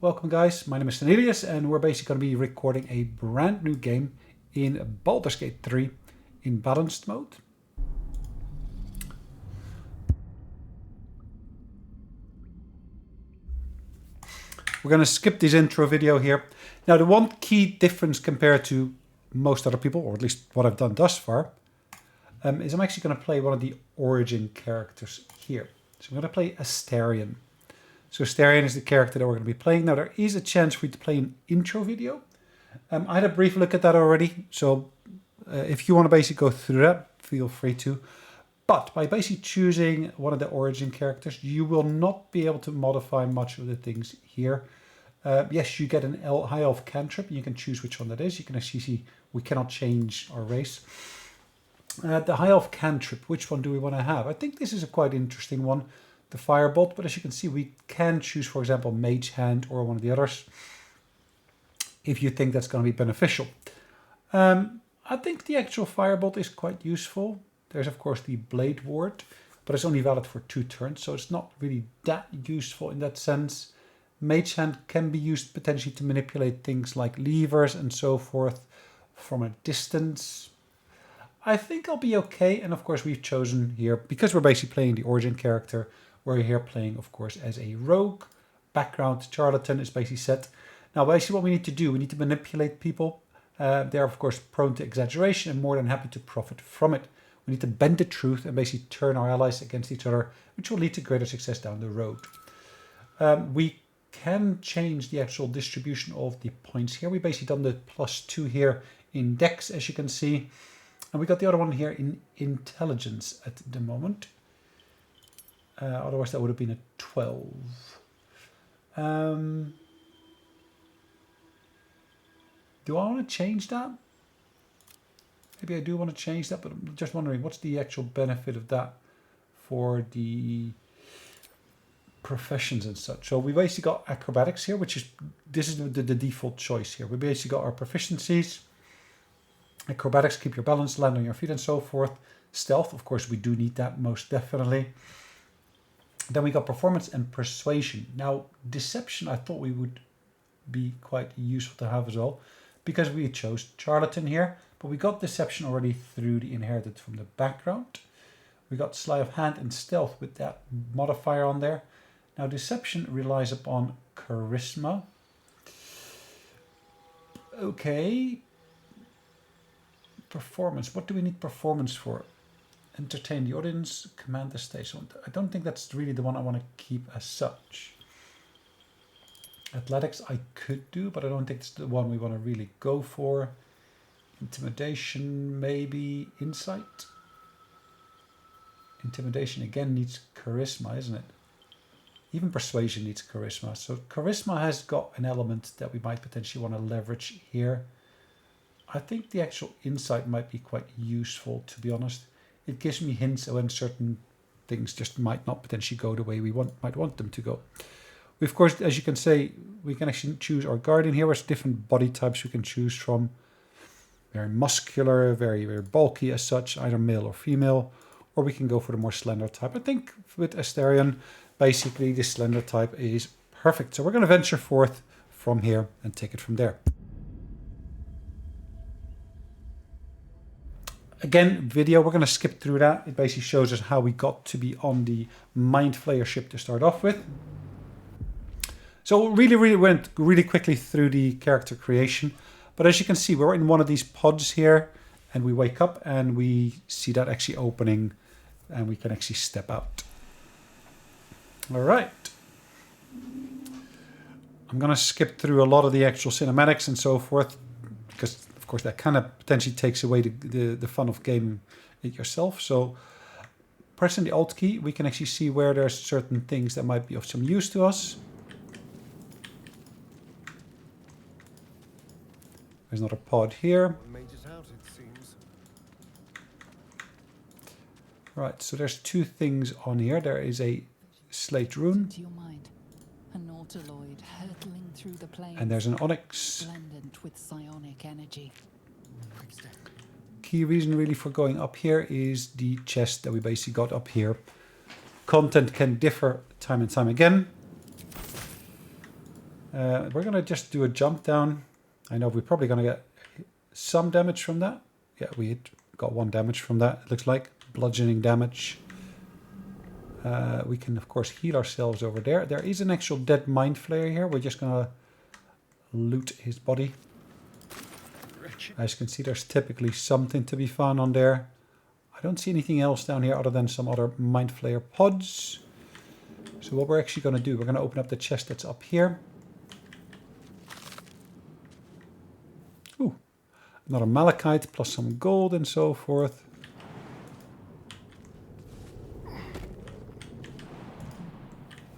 Welcome guys, my name is Sonelias and we're basically going to be recording a brand new game in Baldur Gate 3 in balanced mode. We're going to skip this intro video here. Now the one key difference compared to most other people, or at least what I've done thus far, is I'm actually going to play one of the origin characters here. So I'm going to play Astarion. So Astarion is the character that we're going to be playing. Now there is a chance for you to play an intro video. I had a brief look at that already. So if you want to basically go through that, feel free to. But by basically choosing one of the origin characters, you will not be able to modify much of the things here. Yes, you get an high elf cantrip. You can choose which one that is. You can actually see we cannot change our race. The high elf cantrip, which one do we want to have? I think this is a quite interesting one. The firebolt, but as you can see, we can choose, for example, mage hand or one of the others if you think that's going to be beneficial. I think the actual firebolt is quite useful. There's of course the blade ward, but it's only valid for 2 turns, so it's not really that useful in that sense. Mage hand can be used potentially to manipulate things like levers and so forth from a distance. I think I'll be okay, and of course we've chosen here, because we're basically playing the origin character, we're here playing, of course, as a rogue. Background charlatan is basically set. Now, basically what we need to do, we need to manipulate people. They're, of course, prone to exaggeration and more than happy to profit from it. We need to bend the truth and basically turn our allies against each other, which will lead to greater success down the road. We can change the actual distribution of the points here. We basically done the +2 here in Dex, as you can see. And we got the other one here in intelligence at the moment. Otherwise that would have been a 12. Do I want to change that? Maybe I do want to change that, but I'm just wondering what's the actual benefit of that for the professions and such. So we basically got acrobatics here, this is the default choice here. We basically got our proficiencies. Acrobatics, keep your balance, land on your feet and so forth. Stealth, of course, we do need that most definitely. Then we got performance and persuasion. Now, deception I thought we would be quite useful to have as well, because we chose charlatan here, but we got deception already through the inherited from the background. We got sleight of hand and stealth with that modifier on there. Now, deception relies upon charisma. Okay. Performance. What do we need performance for? Entertain the audience, command the stage. So I don't think that's really the one I want to keep as such. Athletics I could do, but I don't think it's the one we want to really go for. Intimidation, maybe. Insight. Intimidation again needs charisma, isn't it? Even persuasion needs charisma. So charisma has got an element that we might potentially want to leverage here. I think the actual insight might be quite useful, to be honest. It gives me hints of when certain things just might not potentially go the way we might want them to go. We, of course, as you can say, we can actually choose our guardian here. There's different body types we can choose from. Very muscular, very, very bulky as such, either male or female. Or we can go for the more slender type. I think with Astarion, basically the slender type is perfect. So we're going to venture forth from here and take it from there. Again, video, we're going to skip through that. It basically shows us how we got to be on the Mind Flayer ship to start off with. So really went really quickly through the character creation. But as you can see, we're in one of these pods here and we wake up and we see that actually opening and we can actually step out. All right. I'm going to skip through a lot of the actual cinematics and so forth because of course, that kind of potentially takes away the fun of gaming it yourself. So pressing the Alt key, we can actually see where there's certain things that might be of some use to us. There's another pod here. Right, so there's 2 things on here. There is a slate rune. To your mind. A Nautiloid hurtling through the plains, and there's an onyx. blended with psionic energy. Key reason really for going up here is the chest that we basically got up here. Content can differ time and time again. We're going to just do a jump down. I know we're probably going to get some damage from that. Yeah, we got 1 damage from that, it looks like. Bludgeoning damage. We can, of course, heal ourselves over there. There is an actual dead mind flayer here. We're just going to loot his body. As you can see, there's typically something to be found on there. I don't see anything else down here other than some other mind flayer pods. So what we're actually going to do, we're going to open up the chest that's up here. Ooh, another malachite plus some gold and so forth.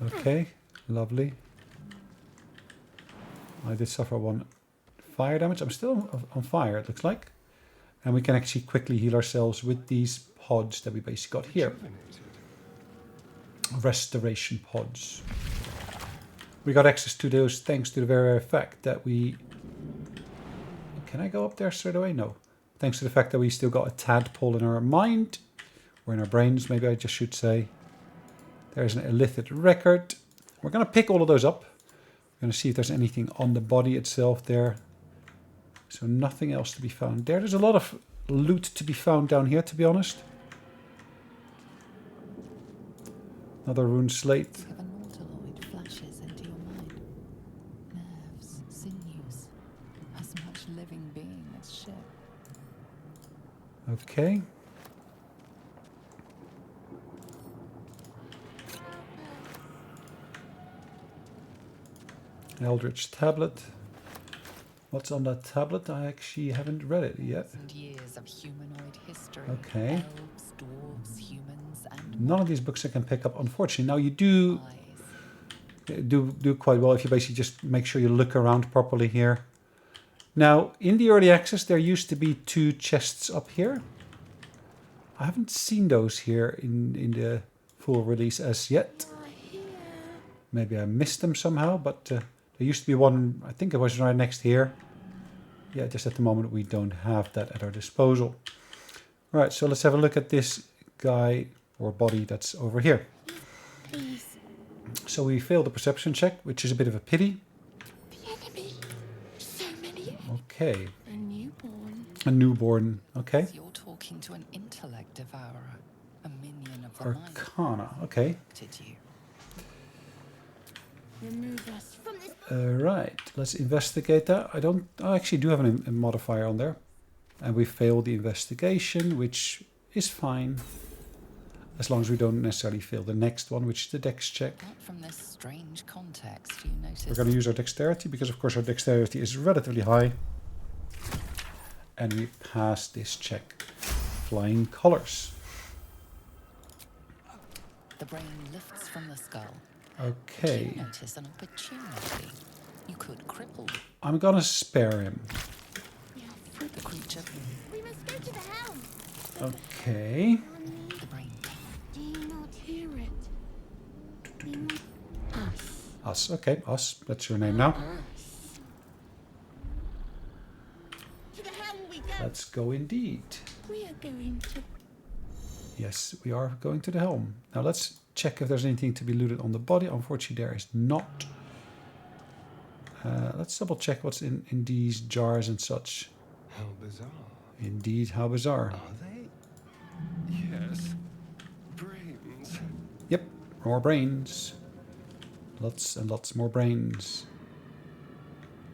Okay, lovely. I did suffer 1 fire damage. I'm still on fire, it looks like. And we can actually quickly heal ourselves with these pods that we basically got here. Restoration pods. We got access to those thanks to the very fact that we... Can I go up there straight away? No. Thanks to the fact that we still got a tadpole in our mind. Or in our brains, maybe I just should say. There's an illicit record. We're going to pick all of those up. We're going to see if there's anything on the body itself there. So nothing else to be found there. There's a lot of loot to be found down here, to be honest. Another rune slate. If a Nautiloid flashes into your mind, nerves, sinews, as much living being as ship. Okay. Eldritch tablet. What's on that tablet? I actually haven't read it yet. Years of humanoid history. Okay. Elves, dwarves, humans, and None of these books I can pick up, unfortunately. Now you do quite well if you basically just make sure you look around properly here. Now, in the early access, there used to be 2 chests up here. I haven't seen those here in the full release as yet. Maybe I missed them somehow, but there used to be one, I think it was right next here. Yeah, just at the moment we don't have that at our disposal. Right, so let's have a look at this guy or body that's over here. Please. So we failed the perception check, which is a bit of a pity. The enemy. So many. Okay. A newborn. A newborn. Okay. you're talking to an intellect devourer, a minion of the mind. Arcana. Okay. Did you? Remove us from this. Right. Let's investigate that. I actually do have a modifier on there. And we failed the investigation, which is fine. As long as we don't necessarily fail the next one, which is the dex check. Apart from this strange context, you notice. We're going to use our dexterity, because of course our dexterity is relatively high. And we pass this check. Flying colors. The brain lifts from the skull. Okay. You notice an opportunity. You could cripple I'm going to spare him. the creature. We must go to the helm. Okay. The brain. Do you not hear it? We must. Us. Us. Okay, us. That's your name now. To the helm we go. Let's go indeed. We are going to. Yes, we are going to the helm. Now let's check if there's anything to be looted on the body. Unfortunately, there is not. Let's double check what's in these jars and such. How bizarre. Indeed, how bizarre. Are they? Yes. Brains. Yep, more brains. Lots and lots more brains.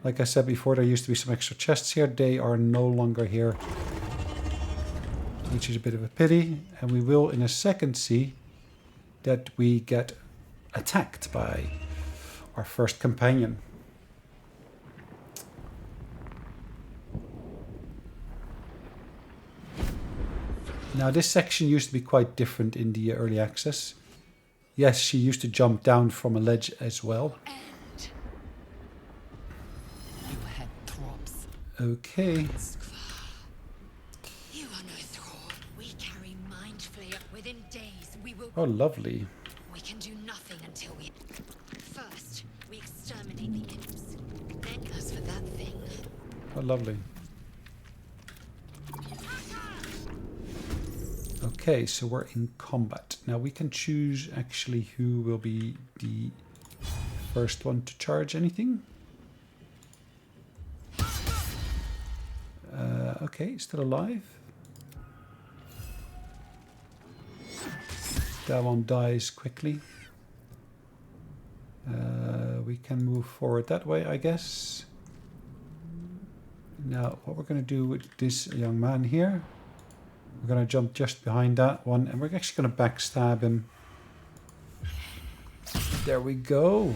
Like I said before, there used to be some extra chests here. They are no longer here. Which is a bit of a pity. And we will in a second see that we get attacked by our first companion. Now this section used to be quite different in the early access. Yes, she used to jump down from a ledge as well. End. Your head throbs. Okay. You are no throught. We carry mind flayer. Within days, we will. Oh, lovely. We can do nothing until we. First, we exterminate the imps. Then, as for that thing, Oh, lovely. Okay, so we're in combat. Now we can choose actually who will be the first one to charge anything. Okay, still alive. That one dies quickly. We can move forward that way, I guess. Now, what we're going to do with this young man here, we're going to jump just behind that one, and we're actually going to backstab him. There we go.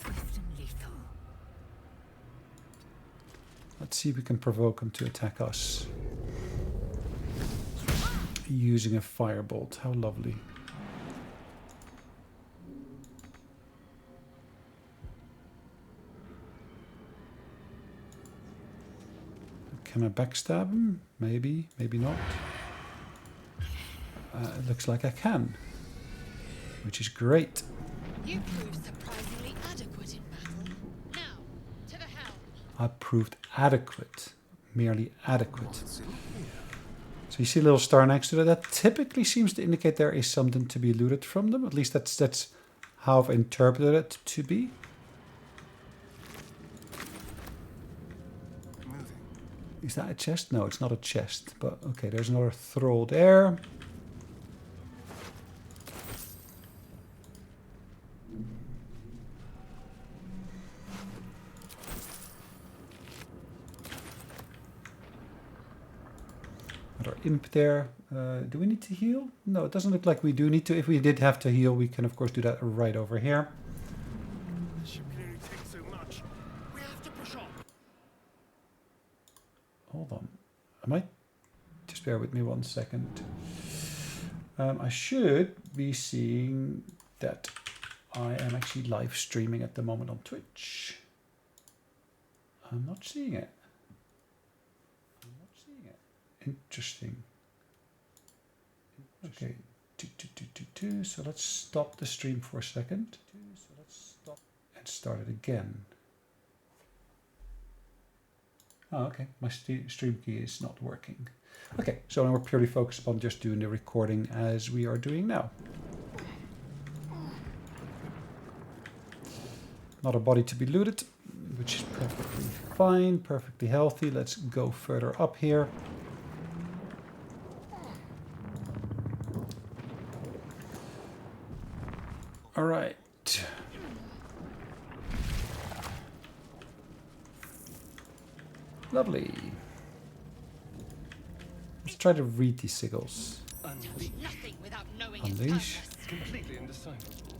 Swift and lethal. Let's see if we can provoke him to attack us. Using a firebolt. How lovely. Can I backstab him? Maybe, maybe not. It looks like I can, which is great. You proved surprisingly adequate in battle. Now, to the helm. I proved adequate, merely adequate. So you see a little star next to that. That typically seems to indicate there is something to be looted from them. At least that's how I've interpreted it to be. Is that a chest? No, it's not a chest. But okay, there's another throw there. Another imp there. Do we need to heal? No, it doesn't look like we do need to. If we did have to heal, we can of course do that right over here. The ship can only take so much. We have to push on. Hold on. I might just bear with me 1 second. I should be seeing that I am actually live streaming at the moment on Twitch. I'm not seeing it. I'm not seeing it. Interesting. Okay. So let's stop the stream for a second. And start it again. Oh, okay. My stream key is not working. Okay, so now we're purely focused upon just doing the recording as we are doing now. Not a body to be looted, which is perfectly fine, perfectly healthy. Let's go further up here. All right. Lovely. Let's try to read these sigils. Nothing without knowing its Unleash. purpose. Completely indecipherable.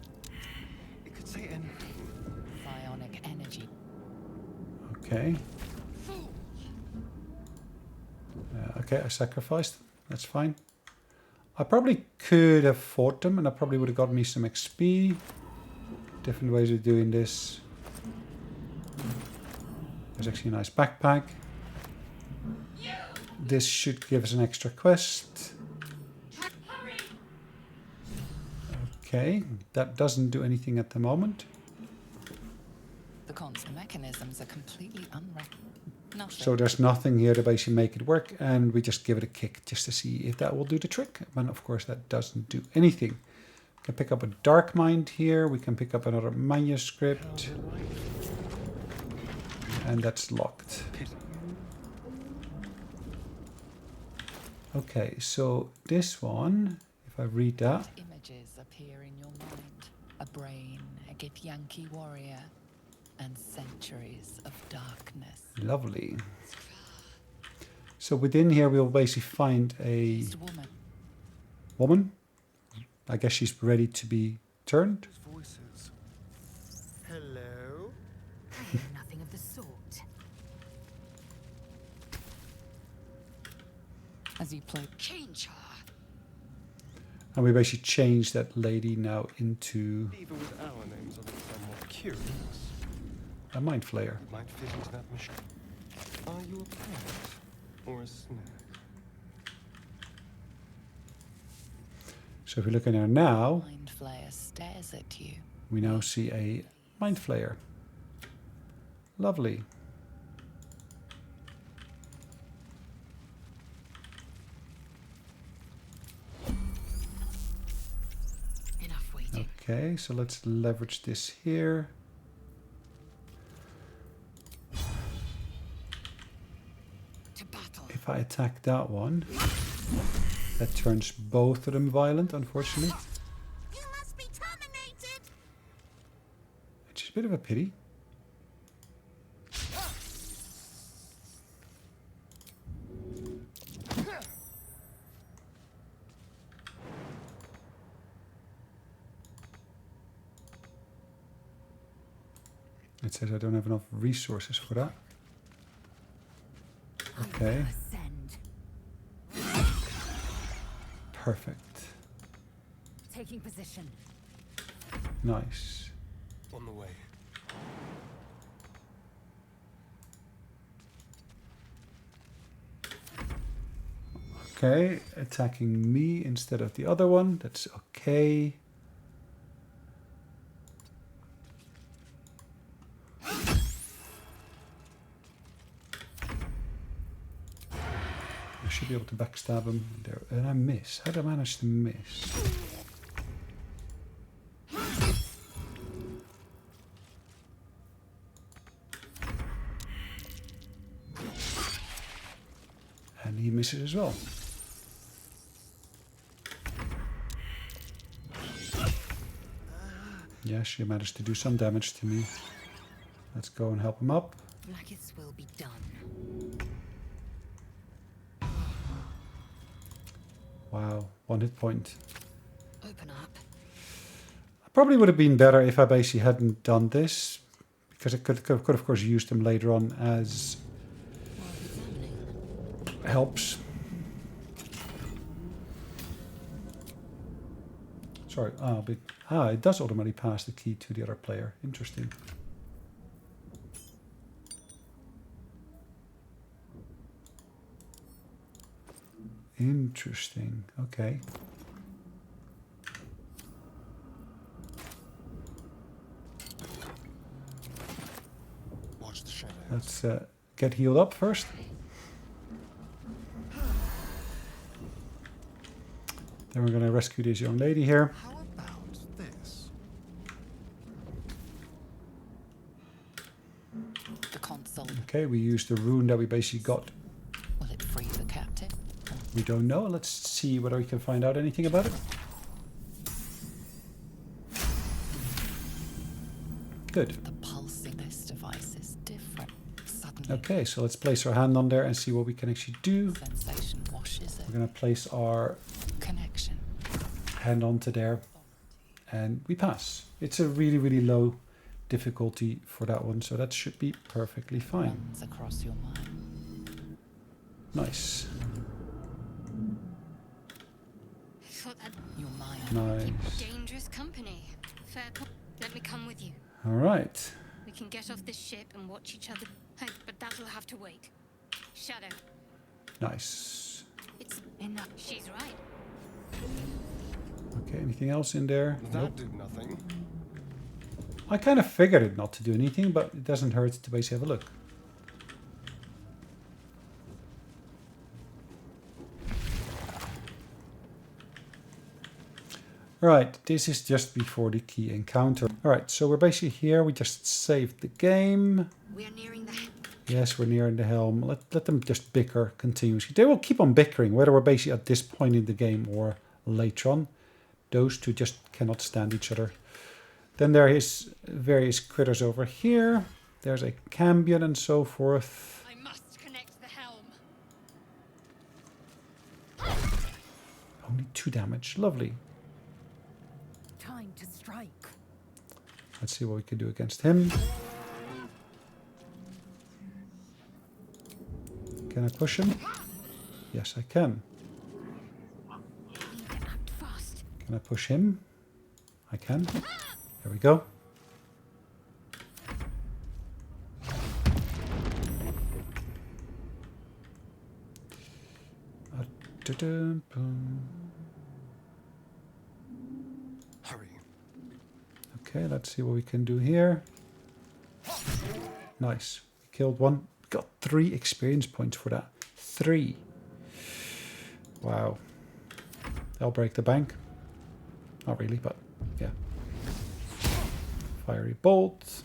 It could say anything. Psionic energy. Okay. Fool. Okay, I sacrificed. That's fine. I probably could have fought them and I probably would have got me some XP. Different ways of doing this. There's actually a nice backpack. This should give us an extra quest. Okay, that doesn't do anything at the moment. The constant mechanisms are completely unrecognizable. So there's nothing here to basically make it work, and we just give it a kick just to see if that will do the trick. And of course that doesn't do anything. We can pick up a dark mind here, we can pick up another manuscript. And that's locked. Okay, so this one, if I read that. Images appear in your mind. A brain, a Githyanki warrior, and centuries of darkness. Lovely. So within here we'll basically find a woman. I guess she's ready to be turned. Voices. Hello? I hear nothing of the sort. As you play, Change her. And we basically change that lady now into Even with our names on it, somewhat curious. a mind flayer. It might fit into that machine. Are you a pet or a snack? So if we look in there now, mind flayer stares at you. we now see a mind flayer. Lovely. Enough Okay, so let's leverage this here. To battle. If I attack that one, that turns both of them violent, unfortunately. You must be terminated. Which is a bit of a pity. It says I don't have enough resources for that. Okay. Ascend. Perfect. Taking position. Nice. On the way. Okay, attacking me instead of the other one. That's okay. I should be able to backstab him there. And I miss. How did I manage to miss? And he misses as well. Yes, you managed to do some damage to me. Let's go and help him up. Blackets will be done. Wow, 1 hit point. Open up. Probably would have been better if I basically hadn't done this, because I could of course used them later on as helps. Sorry, it does automatically pass the key to the other player. Interesting. Interesting. Okay. Watch the shadows. Let's get healed up first. Then we're going to rescue this young lady here. How about this? The console. Okay, we used the rune that we basically got. Will it free the captive? We don't know. Let's see whether we can find out anything about it. Good. The pulse in this device is different. Suddenly, Okay, so let's place our hand on there and see what we can actually do. sensation washes it. We're going to place our Connection. hand onto there and we pass. It's a really, really low difficulty for that one, so that should be perfectly fine. Runs across your mind. Nice. Thought that Your mind. Nice. dangerous company. Fair point. Let me come with you. All right. We can get off this ship and watch each other. Hey, but that'll have to wait. Shadow. Nice. It's enough. She's right. Okay, anything else in there? That Nope. did nothing. I kind of figured it not to do anything, but it doesn't hurt to basically have a look. Right, this is just before the key encounter. Alright, so we're basically here. We just saved the game. We are nearing the. Yes, we're nearing the helm. Let them just bicker continuously. They will keep on bickering, whether we're basically at this point in the game or later on. Those two just cannot stand each other. Then there is various critters over here. There's a cambion and so forth. I must connect the helm. Only 2 damage. Lovely. Time to strike. Let's see what we can do against him. Can I push him? Yes, I can. Need to act fast. Can I push him? I can. There we go. Hurry. Okay, let's see what we can do here. Nice. We killed one. We got 3 experience points for that. 3. Wow. That'll break the bank. Not really, but yeah. Fiery bolt.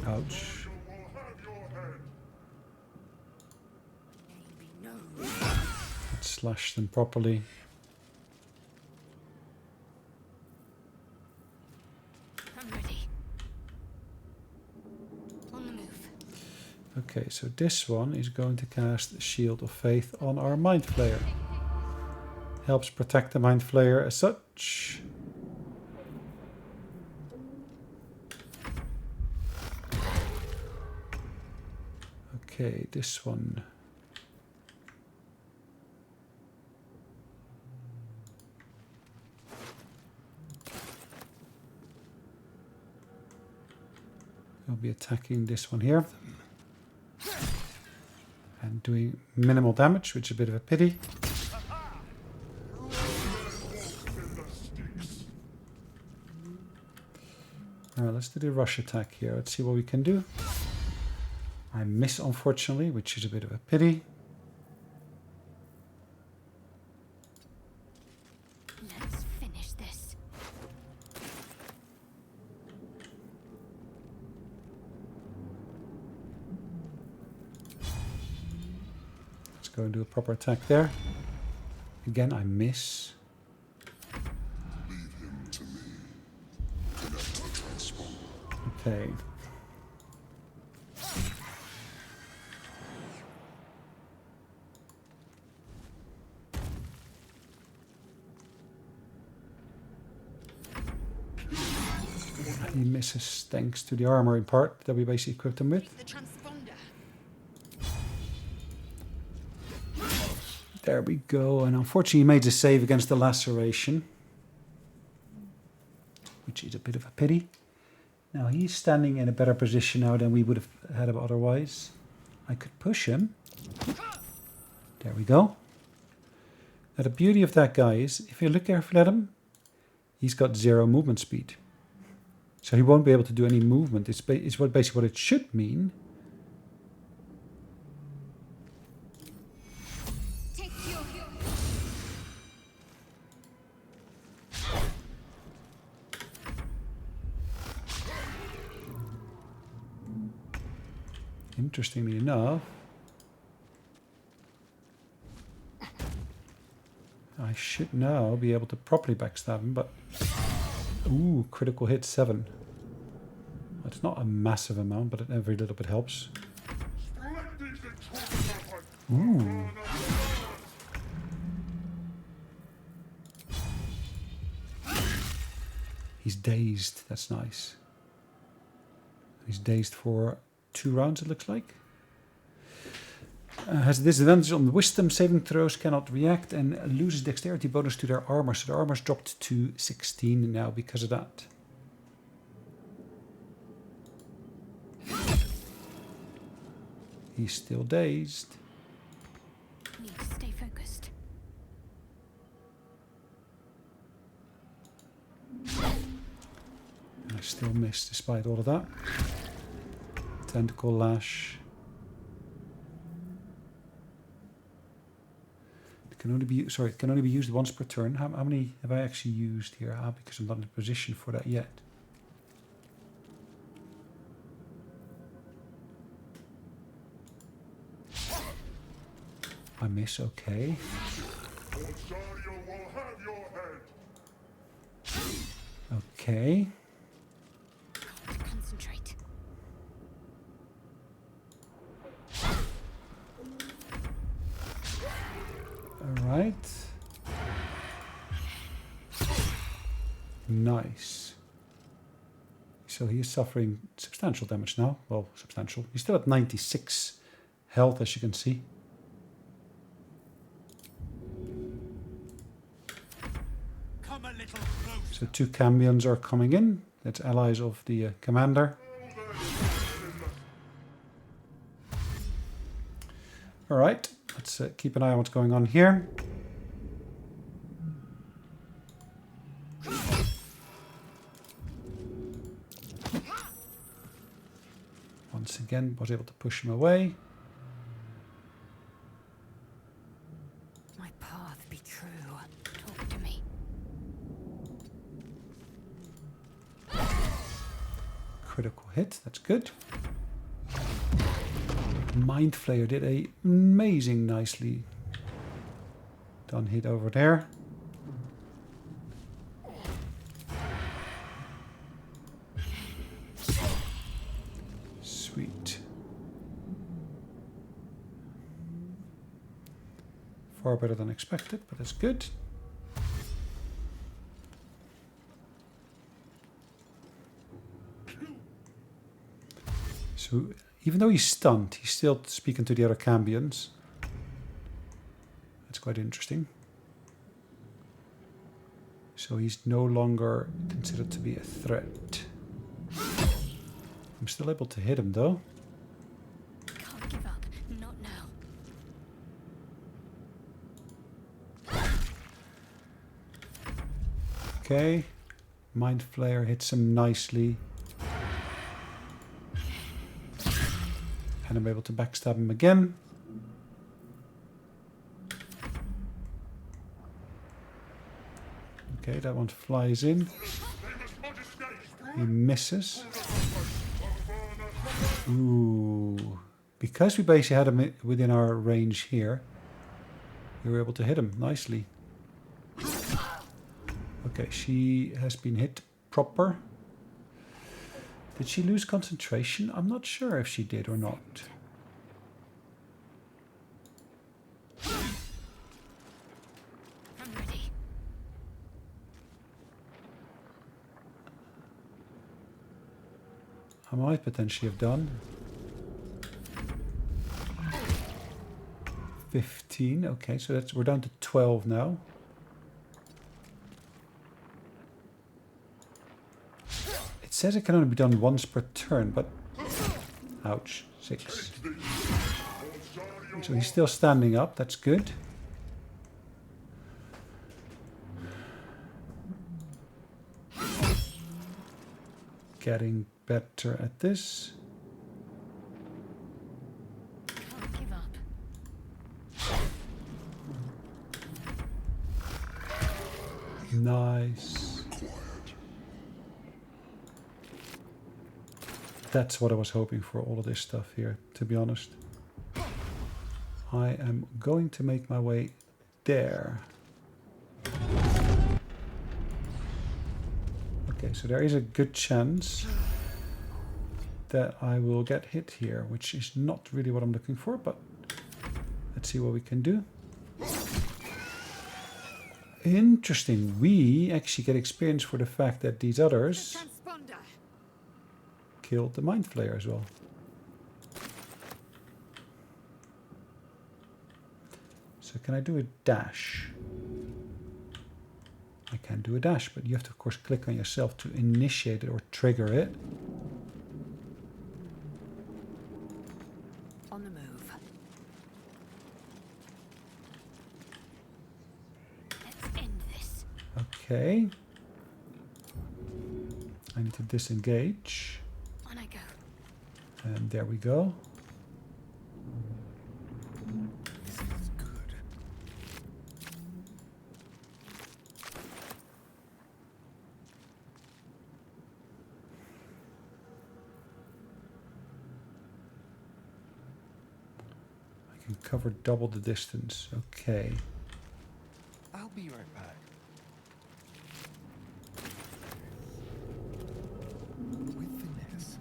Ouch. Let's slash them properly. I'm ready. On the move. Okay, so this one is going to cast Shield of Faith on our Mind Flayer. Helps protect the Mind Flayer as such. Okay, this one. I'll be attacking this one here. And doing minimal damage, which is a bit of a pity. Now let's do the rush attack here. Let's see what we can do. I miss, unfortunately, which is a bit of a pity. Let's finish this. Let's go and do a proper attack there. Again, I miss. Okay. He misses thanks to the armor in part that we basically equipped him with. The transponder. There we go. And unfortunately he made a save against the laceration, which is a bit of a pity. Now he's standing in a better position now than we would have had him otherwise. I could push him. There we go. Now the beauty of that guy is, if you look carefully at him, he's got 0 movement speed. So he won't be able to do any movement. It's basically what it should mean. Take your Interestingly enough, I should now be able to properly backstab him, but... Ooh, critical hit 7. It's not a massive amount, but every little bit helps. Ooh. He's dazed. That's nice. He's dazed for 2 rounds, it looks like. Has a disadvantage on the wisdom saving throws, cannot react, and loses dexterity bonus to their armor. So their armor's dropped to 16 now because of that. He's still dazed. need to stay focused. I still miss despite all of that. Tentacle lash. It can only be used once per turn. How many have I actually used here? Because I'm not in a position for that yet. I miss, okay. Astarion will have your head. Okay. To concentrate. Alright. Nice. So he is suffering substantial damage now. Well, substantial. He's still at 96 health, as you can see. So 2 cambions are coming in. That's allies of the commander. Alright, let's keep an eye on what's going on here. Once again, was able to push him away. My path be true. critical hit. That's good. Mind Flayer did a amazing, nicely done hit over there. Sweet. Far better than expected, but that's good. So even though he's stunned, he's still speaking to the other Cambions. That's quite interesting. So he's no longer considered to be a threat. I'm still able to hit him though. Can't give up. Not now. Okay. Mind Flayer hits him nicely. And I'm able to backstab him again. Okay, that one flies in. He misses. Ooh. Because we basically had him within our range here, we were able to hit him nicely. Okay, she has been hit proper. Did she lose concentration? I'm not sure if she did or not. I'm ready. I might potentially have done. 15, okay, so we're down to 12 now. It says it can only be done once per turn, but ouch, 6. So he's still standing up, that's good. Getting better at this. Can't give up. Nice. That's what I was hoping for, all of this stuff here, to be honest. I am going to make my way there. Okay, so there is a good chance that I will get hit here, which is not really what I'm looking for, but let's see what we can do. Interesting. We actually get experience for the fact that these others killed the Mind Flayer as well. So can I do a dash? I can do a dash, but you have to of course click on yourself to initiate it or trigger it. On the move. Let's end this. Okay. I need to disengage. On I go. And there we go. This feels good. I can cover double the distance. Okay. I'll be right back. With finesse.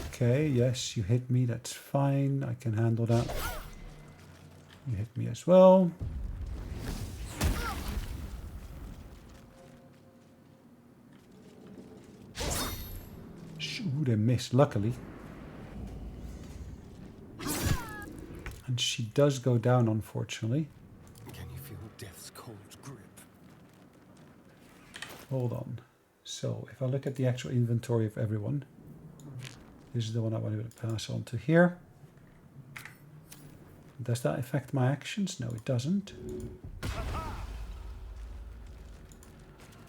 Okay, yes, you hit me. That's fine. I can handle that. You hit me as well. Ooh, they missed, luckily. And she does go down, unfortunately. Can you feel death's cold grip? Hold on. So, if I look at the actual inventory of everyone, this is the one I want to pass on to here. Does that affect my actions? No, it doesn't.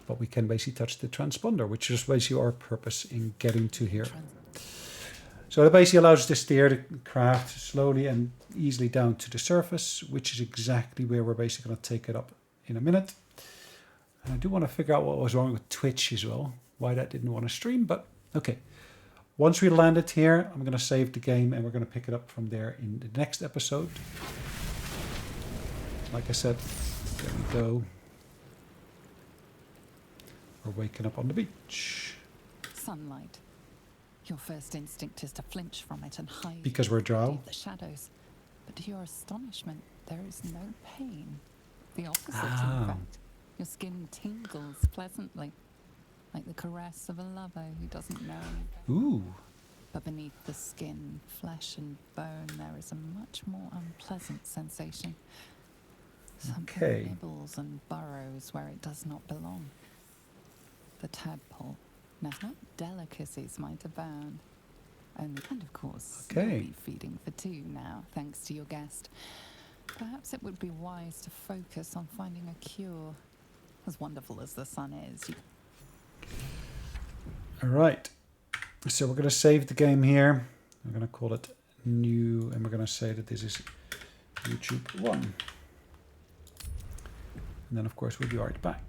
But we can basically touch the transponder, which is basically our purpose in getting to here. So that basically allows us to steer the craft slowly and easily down to the surface, which is exactly where we're basically going to take it up in a minute. And I do want to figure out what was wrong with Twitch as well. why that didn't want to stream, but okay. Once we landed here, I'm going to save the game and we're going to pick it up from there in the next episode. Like I said, there we go. We're waking up on the beach. Sunlight. Your first instinct is to flinch from it and hide Because we're drow. beneath the shadows. But to your astonishment, there is no pain. The opposite, in fact. Your skin tingles pleasantly, like the caress of a lover who doesn't know any better. Ooh. But beneath the skin, flesh and bone, there is a much more unpleasant sensation. Something Okay. nibbles and burrows where it does not belong. The tadpole. Now, what delicacies might abound? Only, and of course, Okay. you'll be feeding for two now, thanks to your guest. Perhaps it would be wise to focus on finding a cure. As wonderful as the sun is, All right. So we're going to save the game here. I'm going to call it new, and we're going to say that this is YouTube 1. And then, of course, we'll be right back.